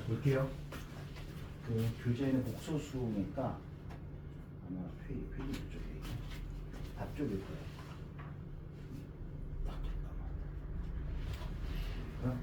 볼게요. 그 교재는 복소수니까 아마 페이지 쪽에 앞쪽일 거예요. 어?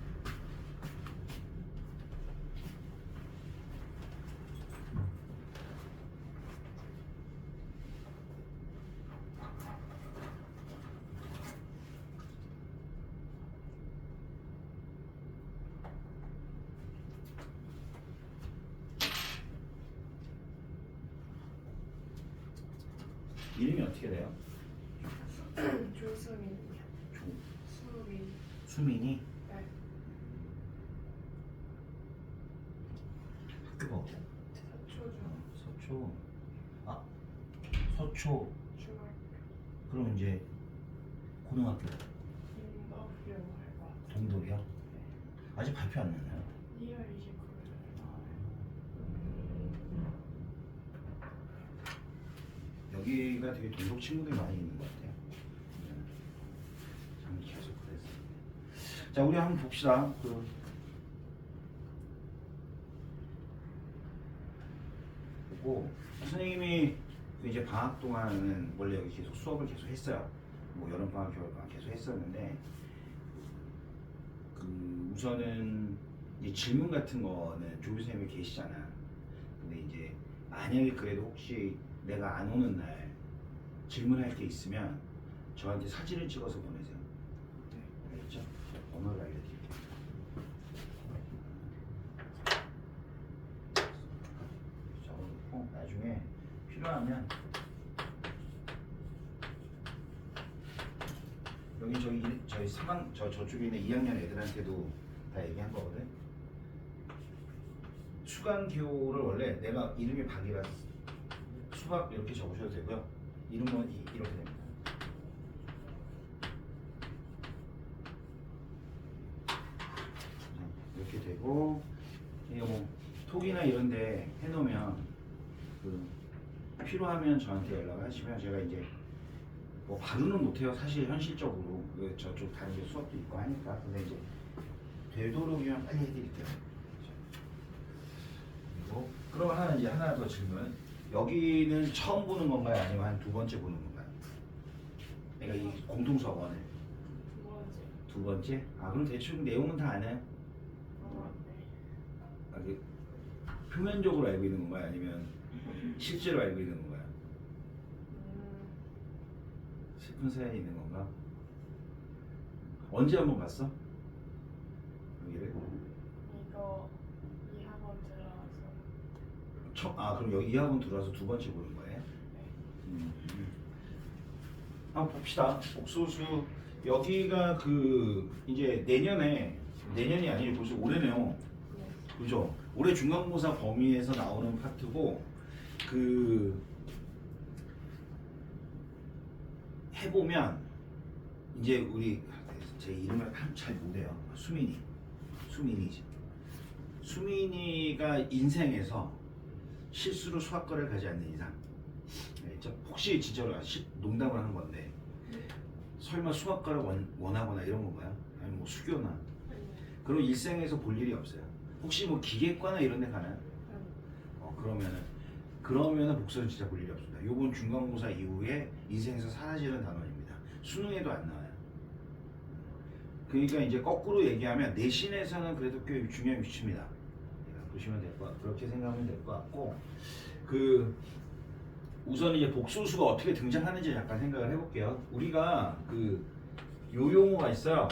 이름이 어떻게 돼요? 조수민이요. 수민. 수민이? 네. 학교가 어디야? 서초중. 서초. 아, 서초. 중학교. 그럼 이제 고등학교 인덕교 할것 같아요. 동덕이요? 네. 아직 발표 안 났나요? 2월 29일. 여기가 되게 동독 친구들이 많이 있는 것 같아요. 참 계속 그랬어요. 자, 우리 한번 봅시다. 보고 선생님이 이제 방학 동안은 원래 여기 계속 수업을 계속 했어요. 뭐 여름 방학, 겨울 방학 계속 했었는데 우선은 이제 질문 같은 거는 조교 선생님이 계시잖아. 근데 이제 만약에 그래도 혹시 내가 안 오는 날 질문할 게 있으면 저한테 사진을 찍어서 보내세요. 네, 알겠죠? 번호를 알려드릴게요. 적어놓고 나중에 필요하면 여기 저희 저쪽에 있는 2학년 애들한테도 다 얘기한 거거든. 수강기호를 원래 내가 이름이 박이라 수박 이렇게 적으셔도 되고요. 이름은 이렇게 됩니다. 이렇게 되고 이거 뭐 톡이나 이런데 해놓으면 필요하면 저한테 연락하시면 제가 이제 뭐 바로는 못해요. 사실 현실적으로 저쪽 다른 게 수업도 있고 하니까. 근데 이제 되도록이면 빨리 해드릴게요. 그리고 그럼 하나 더 질문. 여기는 처음 보는 건가요? 아니면 한 두 번째 보는 건가요? 그러니까 이 공통수업원을 두 번째. 두 번째? 아, 그럼 대충 내용은 다 아나요? 네. 아, 표면적으로 알고 있는 건가요? 아니면 실제로 알고 있는 건가요? 슬픈 사연이 있는 건가? 언제 한번 봤어? 여기를? 이거 2학원 들어와서. 그럼 여기 이 학원 들어와서 두 번째 보는 거예요? 네. 한번 봅시다. 옥소수 여기가 이제 내년이 아니고 벌써 올해네요. 네. 그죠? 올해 중간고사 범위에서 나오는 파트고 해보면 이제 제 이름을 잘 못해요. 수민이가 인생에서 실수로 수학과를 가지 않는 이상, 알겠죠? 혹시 진짜로 농담을 하는 건데 설마 수학과를 원하거나 이런 건가요? 아니면 뭐 수교나 그런 일생에서 볼 일이 없어요. 혹시 뭐 기계과나 이런 데 가나요? 그러면은 복수는 진짜 볼 일이 없습니다. 요번 중간고사 이후에 인생에서 사라지는 단원입니다. 수능에도 안 나와요. 그러니까 이제 거꾸로 얘기하면 내신에서는 그래도 꽤 중요한 위치입니다. 보시면 그렇게 생각하면 될 것 같고, 우선 이제 복소수가 어떻게 등장하는지 잠깐 생각을 해볼게요. 우리가 요 용어가 있어요.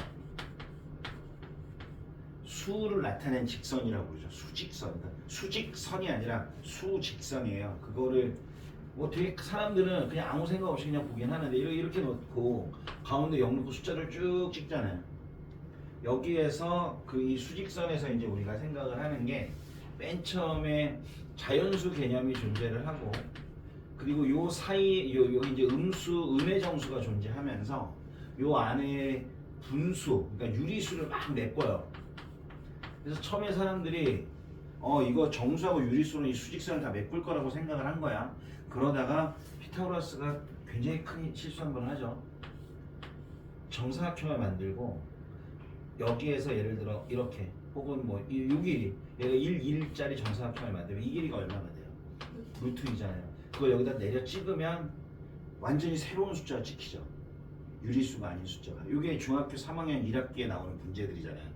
수를 나타낸 직선이라고 그러죠. 수직선. 수직선이 아니라 수직선이에요. 그거를 뭐 되게 사람들은 그냥 아무 생각 없이 그냥 보긴 하는데 이렇게 놓고 가운데 0 넣고 숫자를 쭉 찍잖아요. 여기에서 이 수직선에서 이제 우리가 생각을 하는 게 맨 처음에 자연수 개념이 존재를 하고, 그리고 요 사이 여기 이제 음의 정수가 존재하면서 요 안에 분수, 그러니까 유리수를 막 메꿔요. 그래서 처음에 사람들이 이거 정수하고 유리수는 이 수직선을 다 메꿀 거라고 생각을 한 거야. 그러다가 피타고라스가 굉장히 큰 실수 한 번 하죠. 정사각형을 만들고 여기에서 예를 들어 이렇게 혹은 뭐 이 길이 얘가 1짜리 정사각형을 만들면 이 길이가 얼마가 돼요? 루트 2잖아요. 그걸 여기다 내려 찍으면 완전히 새로운 숫자가 찍히죠. 유리수가 아닌 숫자가. 이게 중학교 3학년 1학기에 나오는 문제들이잖아요.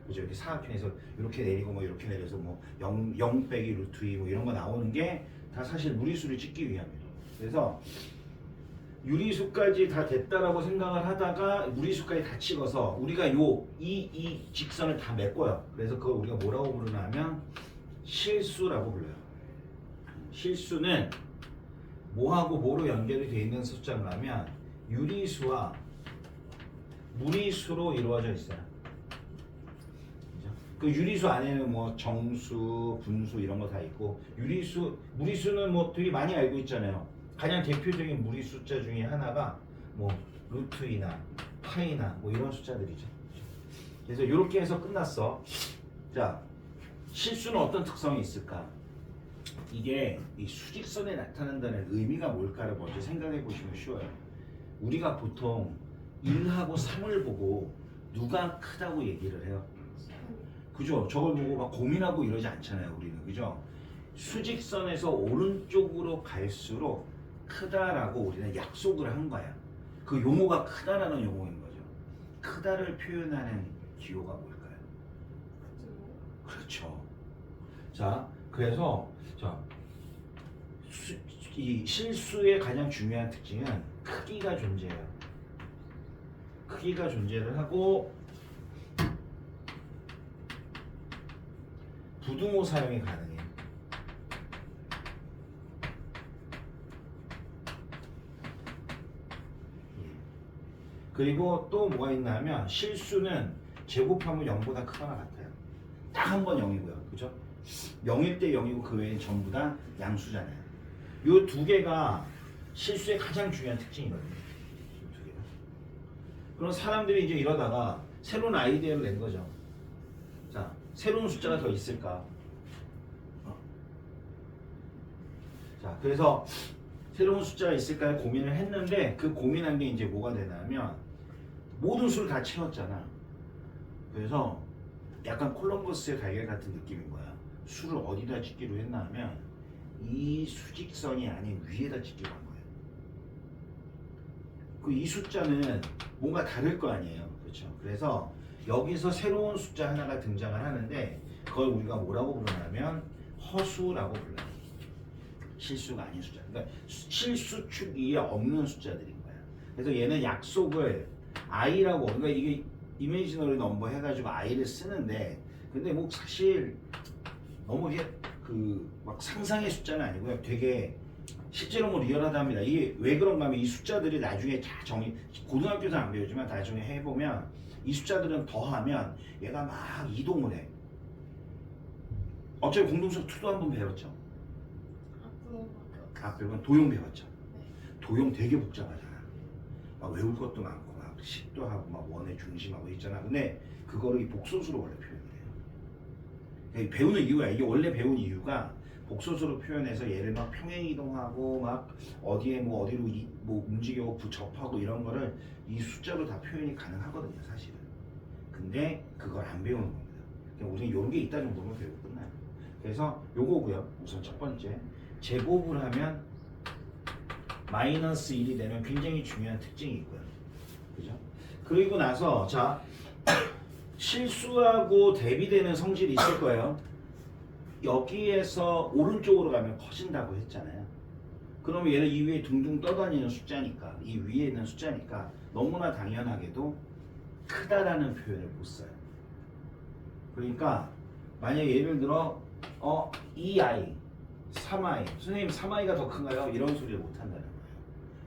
그죠? 이렇게 사각형에서 이렇게 내리고 뭐 이렇게 내려서 뭐 0 빼기 루트 2 뭐 이런 거 나오는 게 다 사실 무리수를 찍기 위함이에요. 그래서 유리수까지 다 됐다라고 생각을 하다가 무리수까지 다 찍어서 우리가 이 직선을 다 메꿔요. 그래서 그걸 우리가 뭐라고 부르냐 하면 실수라고 불러요. 실수는 뭐하고 뭐로 연결이 되어 있는 숫자가 하면 유리수와 무리수로 이루어져 있어요. 그죠? 그 유리수 안에는 뭐 정수, 분수 이런 거 다 있고 유리수, 무리수는 뭐 되게 많이 알고 있잖아요. 가장 대표적인 무리 숫자 중에 하나가 뭐 루트이나 파이나 뭐 이런 숫자들이죠. 그래서 이렇게 해서 끝났어. 자, 실수는 어떤 특성이 있을까? 이게 이 수직선에 나타난다는 의미가 뭘까를 먼저 생각해 보시면 쉬워요. 우리가 보통 1하고 3을 보고 누가 크다고 얘기를 해요. 그죠? 저걸 보고 막 고민하고 이러지 않잖아요, 우리는. 그죠? 수직선에서 오른쪽으로 갈수록 크다라고 우리는 약속을 한 거야. 그 용어가 크다라는 용어인 거죠. 크다를 표현하는 기호가 뭘까요? 그렇죠. 자, 그래서 이 실수의 가장 중요한 특징은 크기가 존재해요. 크기가 존재를 하고 부등호 사용이 가능해요. 그리고 또 뭐가 있나 하면 실수는 제곱하면 0보다 크거나 같아요. 딱 한 번 0이고요. 그죠? 0일 때 0이고 그 외에는 전부 다 양수잖아요. 요 두 개가 실수의 가장 중요한 특징이거든요. 이 두 개가. 그럼 사람들이 이제 이러다가 새로운 아이디어를 낸 거죠. 자, 새로운 숫자가 더 있을까? 자, 그래서 새로운 숫자가 있을까 고민을 했는데 그 고민한 게 이제 뭐가 되냐면 모든 수를 다 채웠잖아. 그래서 약간 콜럼버스의 달걀 같은 느낌인 거야. 수를 어디다 찍기로 했나 하면 이 수직선이 아닌 위에다 찍기로 한 거예요. 그 이 숫자는 뭔가 다를 거 아니에요. 그렇죠? 그래서 여기서 새로운 숫자 하나가 등장을 하는데 그걸 우리가 뭐라고 부르냐면 허수라고 불러요. 실수가 아닌 숫자. 그러니까 실수축 위에 없는 숫자들인 거야. 그래서 얘는 약속을 i라고, 그러니까 이게 이미지너리 넘버 해가지고 i를 쓰는데, 근데 뭐 사실 너무 이게 그 막 상상의 숫자는 아니고요. 되게 실제로 뭐 리얼하답니다. 이게 왜 그런가 하면 이 숫자들이 나중에 다 고등학교에서 안 배우지만 나중에 해보면 이 숫자들은 더하면 얘가 막 이동을 해. 어차피 공동수 2도 한번 배웠죠. 배우면 도용 배웠죠. 도용 되게 복잡하잖아. 막 외울 것도 많고 막 식도 하고 막 원의 중심하고 있잖아. 근데 그거를 이 복소수로 원래 표현을 해요. 배우는 이유야. 이게 원래 배운 이유가 복소수로 표현해서 얘를 막 평행 이동하고 막 어디에 뭐 어디로 뭐 움직여 접하고 이런 거를 이 숫자로 다 표현이 가능하거든요, 사실은. 근데 그걸 안 배우는 겁니다. 그냥 우선 이런 게 있다 정도면 배우고 끝나요. 그래서 요거고요. 우선 첫 번째. 제곱을 하면 마이너스 1이 되는 굉장히 중요한 특징이 있고요. 그죠? 그리고 나서 자 실수하고 대비되는 성질이 있을 거예요. 여기에서 오른쪽으로 가면 커진다고 했잖아요. 그러면 얘는 이 위에 둥둥 떠다니는 숫자니까, 이 위에 있는 숫자니까 너무나 당연하게도 크다라는 표현을 못 써요. 그러니까 만약에 예를 들어 2i 3i, 선생님 3i가 더 큰가요? 이런 소리를 못 한다는 거예요.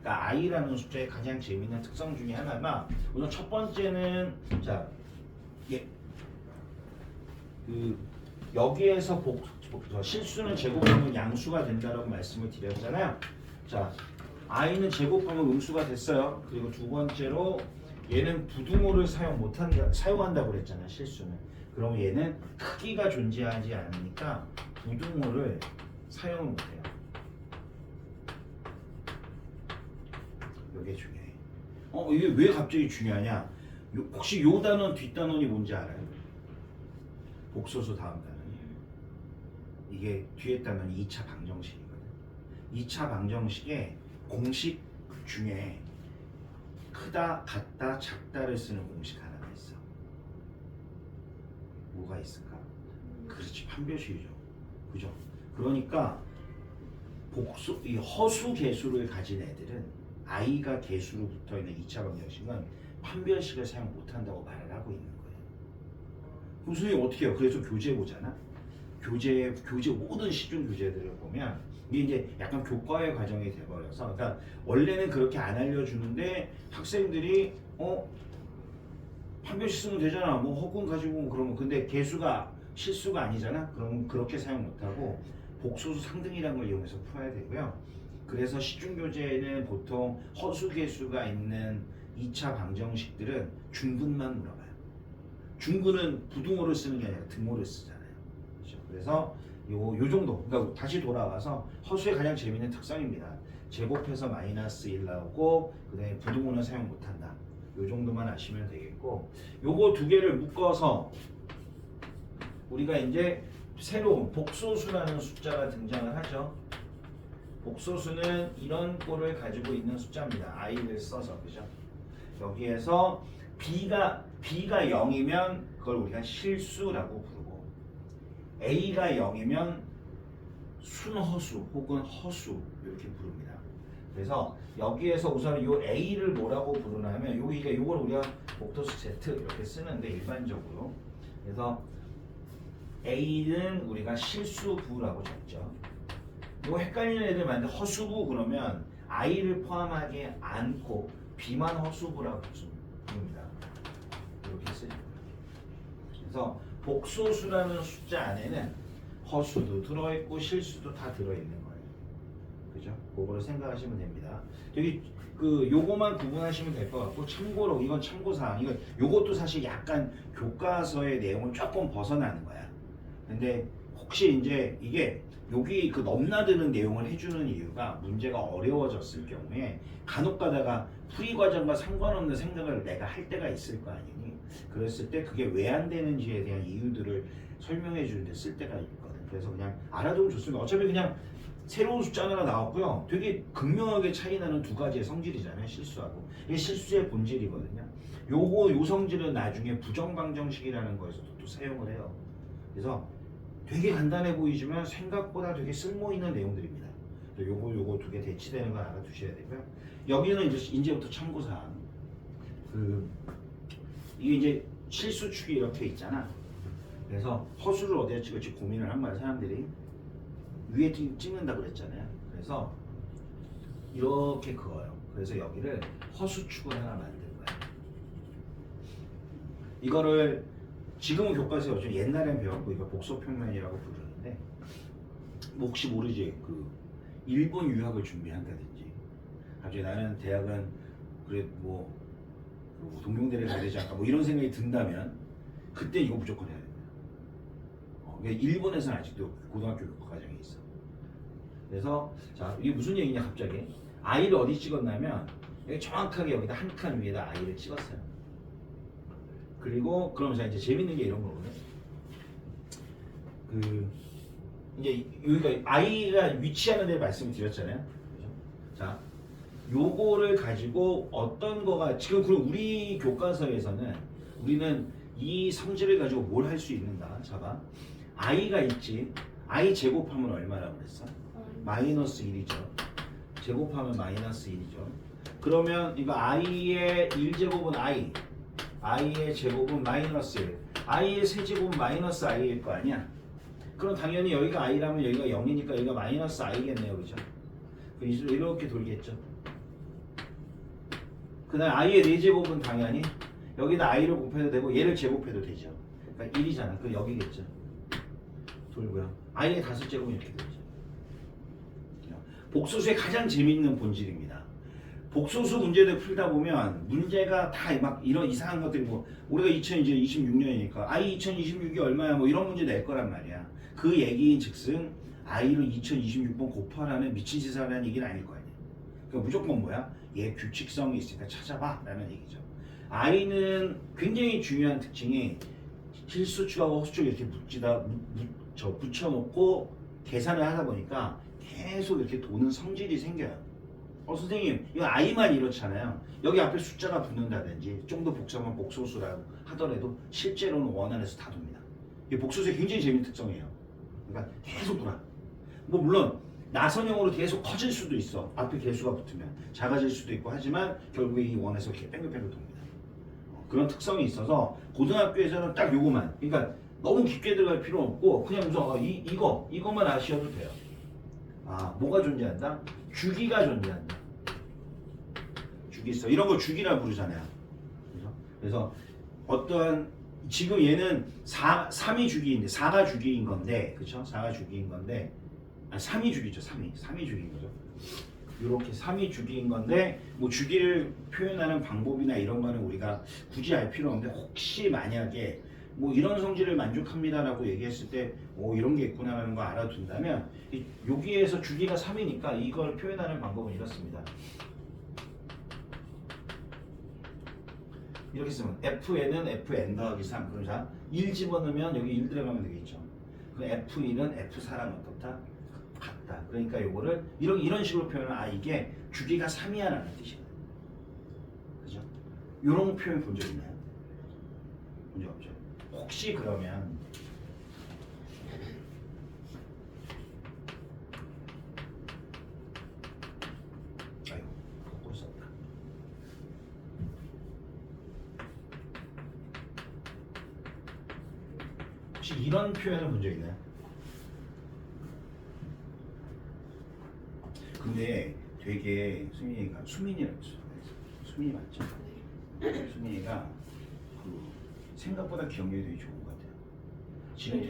그러니까 i라는 숫자의 가장 재미있는 특성 중에 하나가 우선 첫 번째는 자, 여기에서 실수는 제곱하면 양수가 된다라고 말씀을 드렸잖아요. 자, i는 제곱하면 음수가 됐어요. 그리고 두 번째로 얘는 부등호를 사용한다고 그랬잖아요. 실수는. 그럼 얘는 크기가 존재하지 않으니까 부등호를 사용을 못해요. 이게 중요해. 이게 왜 갑자기 중요하냐? 혹시 요 단원 뒷단원이 뭔지 알아요? 복소수 다음 단원이. 이게 뒤에 단원이 2차 방정식이거든. 2차 방정식의 공식 중에 크다, 같다, 작다를 쓰는 공식 하나가 있어. 뭐가 있을까? 그렇지, 판별식이죠. 그죠? 그러니까 이 허수 개수를 가진 애들은 i가 개수로 붙어 있는 2차 방정식은 판별식을 사용 못한다고 말을 하고 있는 거예요. 그럼 선생님 어떻게 해요? 그래서 교재 보잖아. 교재 모든 시중 교재들을 보면 이게 이제 약간 교과의 과정이 돼버려서, 그러니까 원래는 그렇게 안 알려주는데 학생들이 판별식 쓰면 되잖아. 뭐 허군 가지고 그러면, 근데 개수가 실수가 아니잖아. 그러면 그렇게 사용 못하고 복소수 상등이라는 걸 이용해서 풀어야 되고요. 그래서 시중교재에는 보통 허수개수가 있는 2차 방정식들은 중근만 물어봐요. 중근은 부등호를 쓰는 게 아니라 등호를 쓰잖아요. 그렇죠? 그래서 요 정도. 그러니까 다시 돌아와서 허수의 가장 재미있는 특성입니다. 제곱해서 마이너스 1 나오고 그다음에 부등호는 사용 못한다. 요 정도만 아시면 되겠고, 요거 두 개를 묶어서 우리가 이제 새로운 복소수라는 숫자가 등장을 하죠. 복소수는 이런 꼴을 가지고 있는 숫자입니다. i를 써서, 그죠? 여기에서 b가 0이면 그걸 우리가 실수라고 부르고, a가 0이면 순허수 혹은 허수 이렇게 부릅니다. 그래서 여기에서 우선 이 a를 뭐라고 부르냐면 요걸 우리가 복도수 z 이렇게 쓰는데 일반적으로, 그래서 a는 우리가 실수부라고 적죠. 이거 헷갈리는 애들 많은데 허수부 그러면 i를 포함하지 않고 b만 허수부라고 부릅니다. 이렇게 쓰죠. 그래서 복소수라는 숫자 안에는 허수도 들어있고 실수도 다 들어있는 거예요. 그죠? 그거를 생각하시면 됩니다. 여기 요거만 구분하시면 될 것 같고, 참고로 이건 참고사항. 이건 요것도 사실 약간 교과서의 내용을 조금 벗어나는 거야. 근데 혹시 이제 이게 여기 넘나드는 내용을 해주는 이유가 문제가 어려워졌을 경우에 간혹 가다가 풀이 과정과 상관없는 생각을 내가 할 때가 있을 거 아니니, 그랬을 때 그게 왜 안 되는지에 대한 이유들을 설명해 주는데 쓸 때가 있거든. 그래서 그냥 알아두면 좋습니다. 어차피 그냥 새로운 숫자 하나가 나왔고요. 되게 극명하게 차이 나는 두 가지의 성질이잖아요. 실수하고. 이게 실수의 본질이거든요. 요 성질은 나중에 부정방정식이라는 거에서도 또 사용을 해요. 그래서 되게 간단해 보이지만 생각보다 되게 쓸모있는 내용들입니다. 요거 두 개 대치되는 걸 알아두셔야 되고요. 여기는 이제부터 참고사항. 이게 이제 실수축이 이렇게 있잖아. 그래서 허수를 어디에 찍을지 고민을 한 거야, 사람들이. 위에 찍는다 그랬잖아요. 그래서 이렇게 그어요. 그래서 여기를 허수축을 하나 만든 거야. 이거를 지금은 교과서에 없죠. 옛날엔 배웠고 이거 복소평면이라고 부르는데, 뭐 혹시 모르지, 일본 유학을 준비한다든지, 갑자기 나는 대학은 그래 뭐 동명대를 가야 되지 않을까 뭐 이런 생각이 든다면 그때 이거 무조건 해야 됩니다. 그러니까 일본에서는 아직도 고등학교 교과 과정이 있어. 그래서 자, 이게 무슨 얘기냐, 갑자기 i를 어디 찍었냐면 여기 정확하게 여기다 한 칸 위에다 i를 찍었어요. 그리고 그러면서 이제 재밌는 게 이런 거거든요. 이제 여기가 i가 위치하는 데 말씀을 드렸잖아요. 그죠? 자, 요거를 가지고 어떤 거가 지금, 그럼 우리 교과서에서는 우리는 이 성질을 가지고 뭘 할 수 있는가? 자봐, i가 있지. i 제곱하면 얼마라고 그랬어? 마이너스 1이죠. 제곱하면 마이너스 1이죠. 그러면 이거 i의 1제곱은 i의 제곱은 마이너스 1, i의 세제곱은 마이너스 i일 거 아니야. 그럼 당연히 여기가 i라면 여기가 0이니까 여기가 마이너스 i겠네요. 그죠? 이렇게 돌겠죠. 그 다음에 i의 4제곱은 당연히 여기다 i를 곱해도 되고 얘를 제곱해도 되죠. 그러니까 1이잖아. 그 여기겠죠. 돌고요. i의 5제곱은 이렇게 되죠. 복소수의 가장 재미있는 본질입니다. 복소수 문제들 풀다 보면 문제가 다 막 이런 이상한 것들이, 뭐 우리가 2026년이니까 i 2026이 얼마야 뭐 이런 문제 낼 거란 말이야. 그 얘기인 즉슨 i를 2026번 곱하라는 미친 짓을 하라는 얘기는 아닐 거 아니야. 그러니까 무조건 뭐야? 얘 규칙성이 있으니까 찾아봐 라는 얘기죠. I는 굉장히 중요한 특징이 실수축하고 허수축 이렇게 붙여놓고 계산을 하다 보니까 계속 이렇게 도는 성질이 생겨요. 선생님 이거 I만 이렇잖아요. 여기 앞에 숫자가 붙는다든지 좀 더 복잡한 복소수라고 하더라도 실제로는 원안에서 다 돕니다. 이 복소수의 굉장히 재밌는 특성이에요. 그러니까 계속 돌아. 뭐 물론 나선형으로 계속 커질 수도 있어. 앞에 개수가 붙으면 작아질 수도 있고 하지만 결국에 이 원에서 이렇게 뺑글뺑글 돕니다. 그런 특성이 있어서 고등학교에서는 딱 요거만, 그러니까 너무 깊게 들어갈 필요 없고 그냥 우선 이것만 아셔도 돼요. 뭐가 존재한다? 주기가 존재한다. 주기 있어. 이런 거 주기라 부르잖아요. 그래서 어떠한 지금 얘는 3이 주기인데 4가 주기인 건데, 그렇죠? 4가 주기인 건데 3이 주기죠. 3이 주기인 거죠. 이렇게 3이 주기인 건데 뭐 주기를 표현하는 방법이나 이런 거는 우리가 굳이 알 필요 없는데 혹시 만약에 뭐 이런 성질을 만족합니다라고 얘기했을 때 이런 게 있구나라는 거 알아둔다면 여기에서 주기가 3이니까 이걸 표현하는 방법은 이렇습니다. 이렇게 쓰면 fn은 fn 더하기 3. 그럼 자, 1 집어넣으면 여기 1 들어가면 되겠죠. 그 f1은 f4랑 어떻다? 같다. 그러니까 요거를 이런 식으로 표현하면 이게 주기가 3이야라는 뜻이거든요. 그죠? 요런 표현 본 적 있나요? 본 적 없죠. 혹시 그러면 거꾸로 썼다. 혹시 이런 표현을 본 적 있나요? 근데 되게 수민이가 수민이 맞죠? 수민이가 그 생각보다 기억력이 되게 좋은 것 같아요. 지금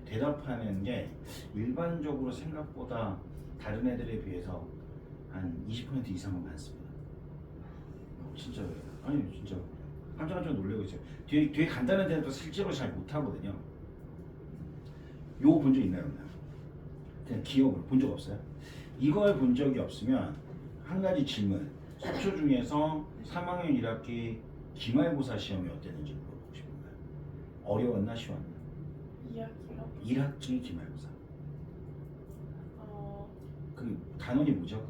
대답하는 게 일반적으로 생각보다 다른 애들에 비해서 한 20% 이상은 많습니다. 진짜 진짜 깜짝깜짝 놀라고 있어요. 되게 간단한 대답도 실제로 잘 못하거든요. 요거 본 적 있나요? 없나요? 그냥 기억을 본 적 없어요? 이걸 본 적이 없으면 한 가지 질문. 속초 중에서 3학년 1학기 기말고사 시험이 어땠는지 물어보고 싶은가요? 어려웠나 쉬웠나? 2학기요? 1학기 기말고사. 그 단원이 뭐죠?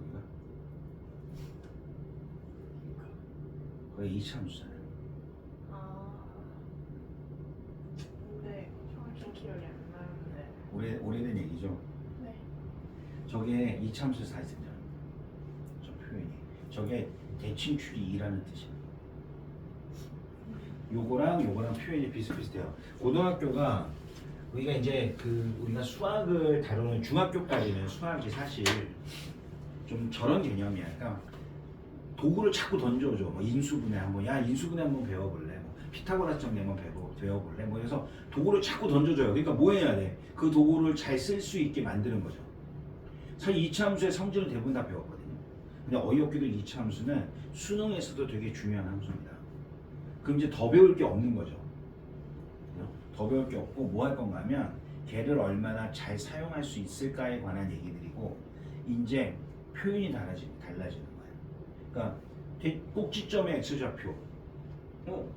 거의 이참수잖아요. 근데 정확히 기억이 안 나는데. 오래된 얘기죠. 네. 저게 이참수 사회생전. 저 표현이. 저게 대칭축이 2라는 뜻이에요. 요거랑 표현이 비슷비슷해요. 고등학교가 우리가 이제 우리가 수학을 다루는 중학교까지는 수학이 사실 좀 저런 개념이야. 그러니까 도구를 자꾸 던져줘. 뭐 인수분해 한번, 인수분해 한번 배워볼래? 뭐 피타고라스 정리 한번 배워볼래? 뭐 그래서 도구를 자꾸 던져줘요. 그러니까 뭐 해야 돼? 그 도구를 잘 쓸 수 있게 만드는 거죠. 사실 이차함수의 성질은 대부분 다 배웠거든요. 근데 어이없게도 이차함수는 수능에서도 되게 중요한 함수입니다. 그럼 이제 더 배울 게 없는 거죠. 더 배울 게 없고 뭐 할 건가 하면 걔를 얼마나 잘 사용할 수 있을까에 관한 얘기들이고 이제 표현이 달라지는 거예요. 그러니까 꼭지점의 x좌표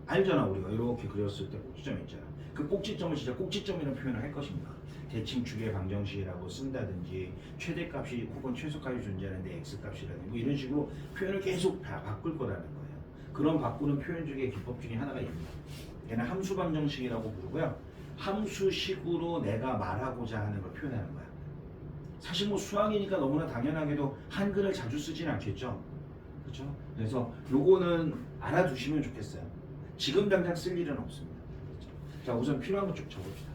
알잖아. 우리가 이렇게 그렸을 때 꼭지점 있잖아. 그 꼭지점을 진짜 꼭지점이라는 표현을 할 것인가. 대칭축의 방정식이라고 쓴다든지 최대값이 혹은 최소값이 존재하는데 x값이라든지 뭐 이런 식으로 표현을 계속 바꿀 거라는 거예요. 그런 바꾸는 표현 중에 기법 중에 하나가 있습니다. 얘는 함수 방정식이라고 부르고요. 함수식으로 내가 말하고자 하는 걸 표현하는 거야. 사실 뭐 수학이니까 너무나 당연하게도 한글을 자주 쓰진 않겠죠. 그렇죠? 그래서 요거는 알아두시면 좋겠어요. 지금 당장 쓸 일은 없습니다. 자, 우선 필요한 거 쭉 적읍시다.